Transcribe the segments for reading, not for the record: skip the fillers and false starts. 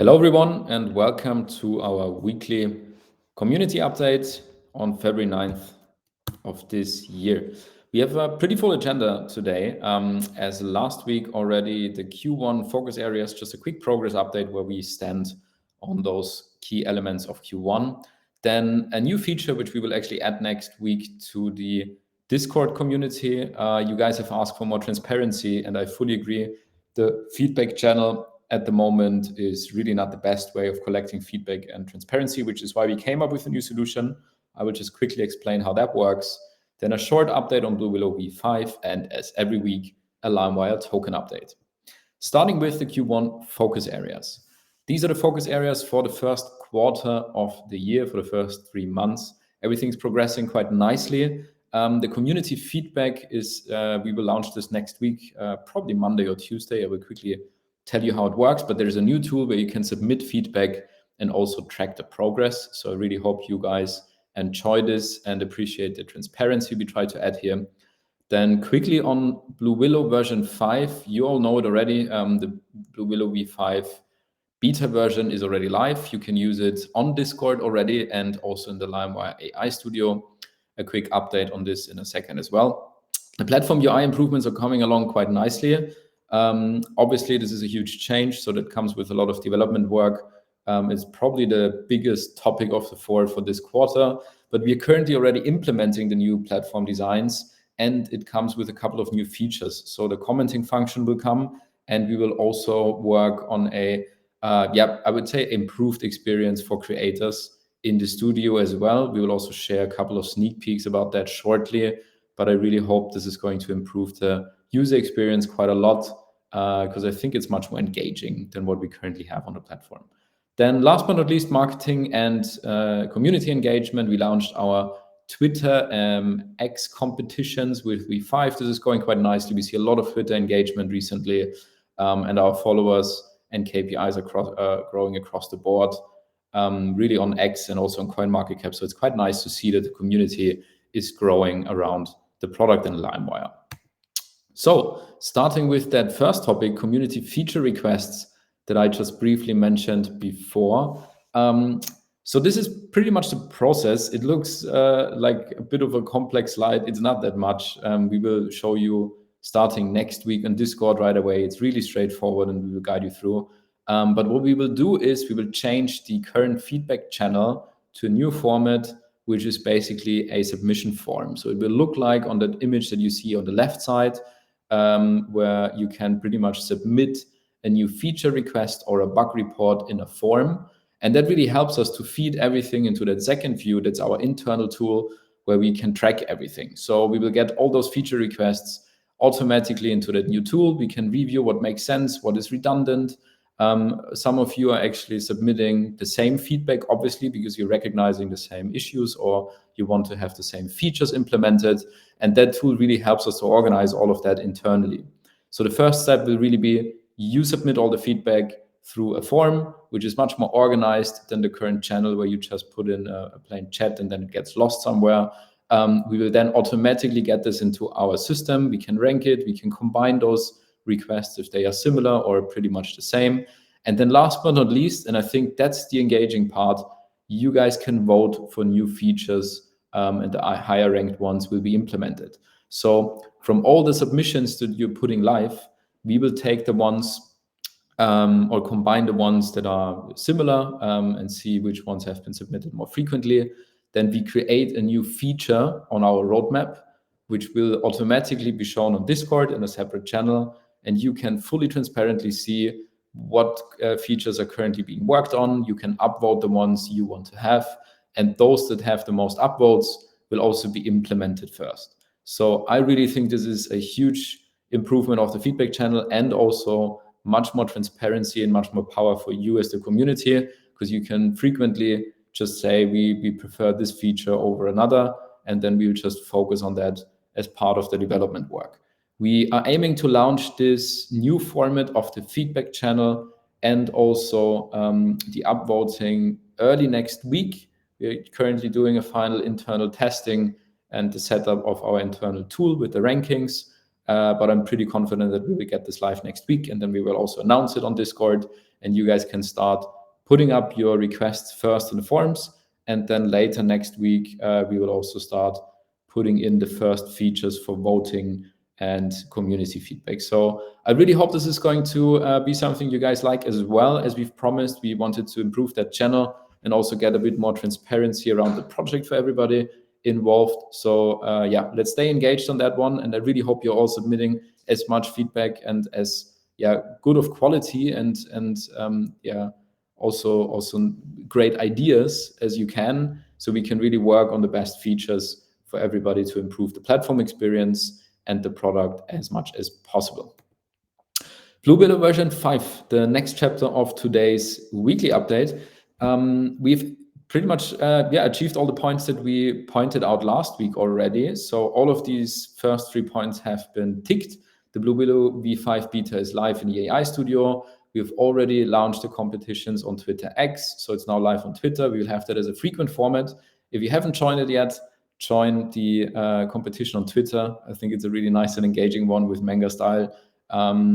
Hello, everyone, and welcome to our weekly community update on February 9th of this year. We have a pretty full agenda today. As last week already, the Q1 focus areas, just a quick progress update where we stand on those key elements of Q1. Then a new feature which we will actually add next week to the Discord community. You guys have asked for more transparency, and I fully agree. The feedback channel at the moment is really not the best way of collecting feedback and transparency, which is why we came up with a new solution. I will just quickly explain how that works. Then a short update on BlueWillow v5, and as every week, a Limewire token update. Starting with the Q1 focus areas. These are the focus areas for the first quarter of the year, for the first 3 months. Everything's progressing quite nicely. The community feedback is, we will launch this next week, probably Monday or Tuesday. I will quickly tell you how it works, but there's a new tool where you can submit feedback and also track the progress. So I really hope you guys enjoy this and appreciate the transparency we try to add here. Then quickly on BlueWillow version 5, you all know it already. The BlueWillow v5 beta version is already live. You can use it on Discord already and also in the Limewire AI Studio. A quick update on this in a second as well. The platform UI improvements are coming along quite nicely. Obviously, this is a huge change, so that comes with a lot of development work. It's probably the biggest topic of the four for this quarter, but we are currently already implementing the new platform designs, and it comes with a couple of new features. So the commenting function will come, and we will also work on a, I would say, improved experience for creators in the studio as well. We will also share a couple of sneak peeks about that shortly, but I really hope this is going to improve the user experience quite a lot because I think it's much more engaging than what we currently have on the platform. Then last but not least, marketing and community engagement. We launched our Twitter X competitions with V5. This is going quite nicely. We see a lot of Twitter engagement recently, and our followers and KPIs are growing across the board, really on X and also on CoinMarketCap. So it's quite nice to see that the community is growing around the product and Limewire. So starting with that first topic, community feature requests that I just briefly mentioned before. So this is pretty much the process. It looks like a bit of a complex slide. It's not that much. We will show you starting next week on Discord right away. It's really straightforward and we will guide you through. But what we will do is we will change the current feedback channel to a new format, which is basically a submission form. So it will look like on that image that you see on the left side, where you can pretty much submit a new feature request or a bug report in a form. And that really helps us to feed everything into that second view. That's our internal tool where we can track everything. So we will get all those feature requests automatically into that new tool. We can review what makes sense, what is redundant. Some of you are actually submitting the same feedback, obviously, because you're recognizing the same issues or you want to have the same features implemented. And that tool really helps us to organize all of that internally. So the first step will really be you submit all the feedback through a form, which is much more organized than the current channel where you just put in a plain chat and then it gets lost somewhere. We will then automatically get this into our system. We can rank it. We can combine those requests if they are similar or pretty much the same. And then last but not least, and I think that's the engaging part, you guys can vote for new features and the higher ranked ones will be implemented. So from all the submissions that you're putting live, we will take the ones or combine the ones that are similar and see which ones have been submitted more frequently. Then we create a new feature on our roadmap, which will automatically be shown on Discord in a separate channel. And you can fully transparently see what features are currently being worked on. You can upvote the ones you want to have. And those that have the most upvotes will also be implemented first. So I really think this is a huge improvement of the feedback channel and also much more transparency and much more power for you as the community, because you can frequently just say, we prefer this feature over another, and then we will just focus on that as part of the development work. We are aiming to launch this new format of the feedback channel and also the upvoting early next week. We're currently doing a final internal testing and the setup of our internal tool with the rankings. But I'm pretty confident that we will get this live next week, and then we will also announce it on Discord. and you guys can start putting up your requests first in the forums, and then later next week we will also start putting in the first features for voting and community feedback. So I really hope this is going to be something you guys like as well. As we've promised, we wanted to improve that channel and also get a bit more transparency around the project for everybody involved. So yeah, let's stay engaged on that one. And I really hope you're all submitting as much feedback and as good of quality and also great ideas as you can, so we can really work on the best features for everybody to improve the platform experience and the product as much as possible. BlueWillow version 5, the next chapter of today's weekly update. We've pretty much achieved all the points that we pointed out last week already. So all of these first 3 points have been ticked. The BlueWillow V5 beta is live in the AI Studio. We've already launched the competitions on Twitter X, so it's now live on Twitter. We will have that as a frequent format. If you haven't joined it yet, join the competition on Twitter. I think it's a really nice and engaging one with manga style.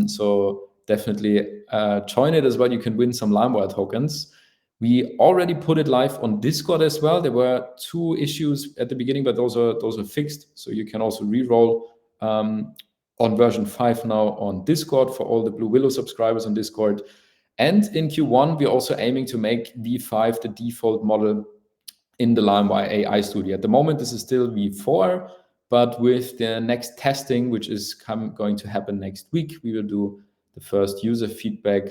So definitely join it as well. You can win some Limewire tokens. We already put it live on Discord as well. There were 2 issues at the beginning, but those are fixed. So you can also re-roll on version 5 now on Discord for all the BlueWillow subscribers on Discord. And in Q1, we're also aiming to make V5 the default model in the Limewire AI Studio. At the moment, this is still V4, but with the next testing, which is going to happen next week, we will do the first user feedback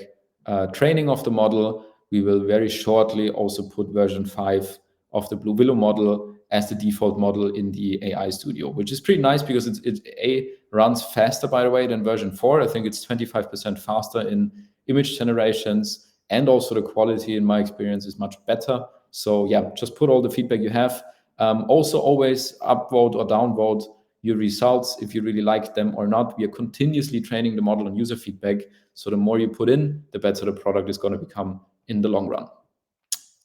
training of the model. We will very shortly also put version 5 of the BlueWillow model as the default model in the AI Studio, which is pretty nice because it runs faster, by the way, than version 4. I think it's 25% faster in image generations, and also the quality, in my experience, is much better. So yeah, just put all the feedback you have. Also always upvote or downvote your results if you really like them or not. We are continuously training the model on user feedback. So the more you put in, the better the product is going to become in the long run.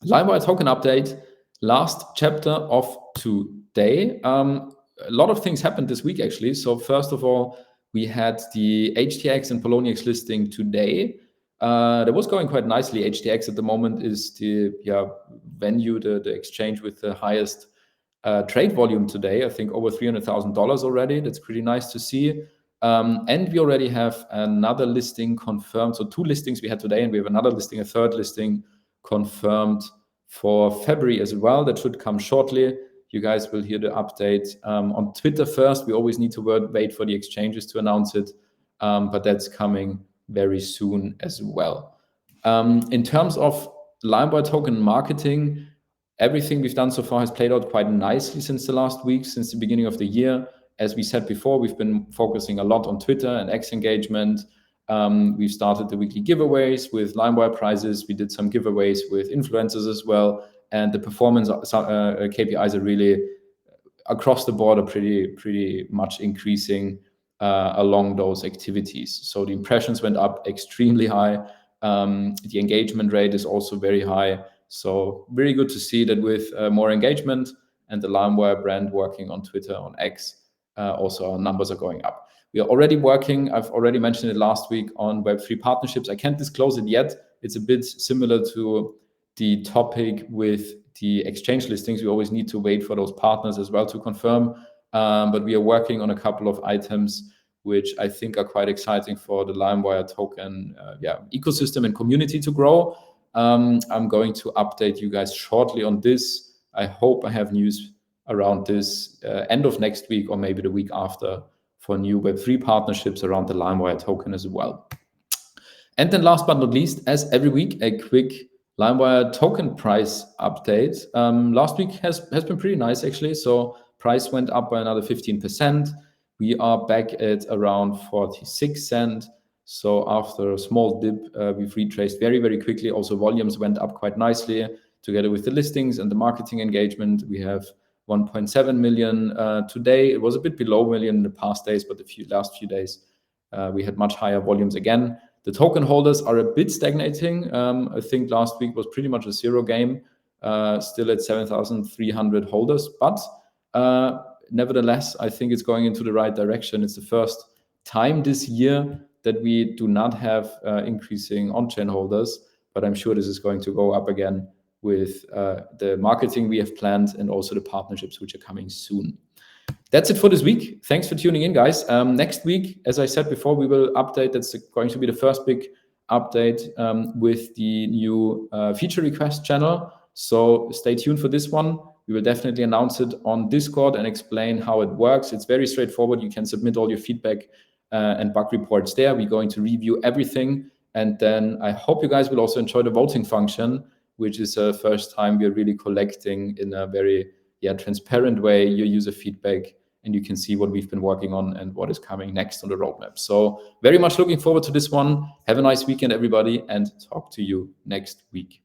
Limewire token update, last chapter of today. A lot of things happened this week, actually. So first of all, we had the HTX and Poloniex listing today. That was going quite nicely. HTX at the moment is the venue, the exchange with the highest trade volume today. I think over $300,000 already. That's pretty nice to see. And we already have another listing confirmed. So 2 listings we had today, and we have another listing, a 3rd listing confirmed for February as well. That should come shortly. You guys will hear the update on Twitter first. We always need to wait for the exchanges to announce it, but that's coming very soon as well. In terms of Limewire token marketing, everything we've done so far has played out quite nicely since the last week, since the beginning of the year. As we said before, we've been focusing a lot on Twitter and X engagement. We've started the weekly giveaways with Limewire prizes. We did some giveaways with influencers as well. And the performance KPIs are really across the board are pretty much increasing along those activities. So the impressions went up extremely high. The engagement rate is also very high. So very good to see that with more engagement and the Limewire brand working on Twitter, on X, also our numbers are going up. We are already working, I've already mentioned it last week, on Web3 partnerships. I can't disclose it yet. It's a bit similar to the topic with the exchange listings. We always need to wait for those partners as well to confirm. But we are working on a couple of items which I think are quite exciting for the Limewire token ecosystem and community to grow. I'm going to update you guys shortly on this. I hope I have news around this end of next week or maybe the week after for new Web3 partnerships around the Limewire token as well. And then last but not least, as every week, a quick Limewire token price update. Last week has been pretty nice, actually. So price went up by another 15%. We are back at around 46 cents. So after a small dip, we've retraced very, very quickly. Also, volumes went up quite nicely together with the listings and the marketing engagement. We have 1.7 million today. It was a bit below million in the past days, but the last few days we had much higher volumes again. The token holders are a bit stagnating. I think last week was pretty much a zero game, still at 7,300 holders. But nevertheless, I think it's going into the right direction. It's the first time this year that we do not have increasing on-chain holders, but I'm sure this is going to go up again with the marketing we have planned and also the partnerships which are coming soon. That's it for this week. Thanks for tuning in, guys. Next week, as I said before, we will update. That's going to be the first big update with the new feature request channel. So stay tuned for this one. We will definitely announce it on Discord and explain how it works. It's very straightforward. You can submit all your feedback and bug reports there. We're going to review everything. And then I hope you guys will also enjoy the voting function, which is the first time we're really collecting in a very transparent way your user feedback, and you can see what we've been working on and what is coming next on the roadmap. So very much looking forward to this one. Have a nice weekend, everybody, and talk to you next week.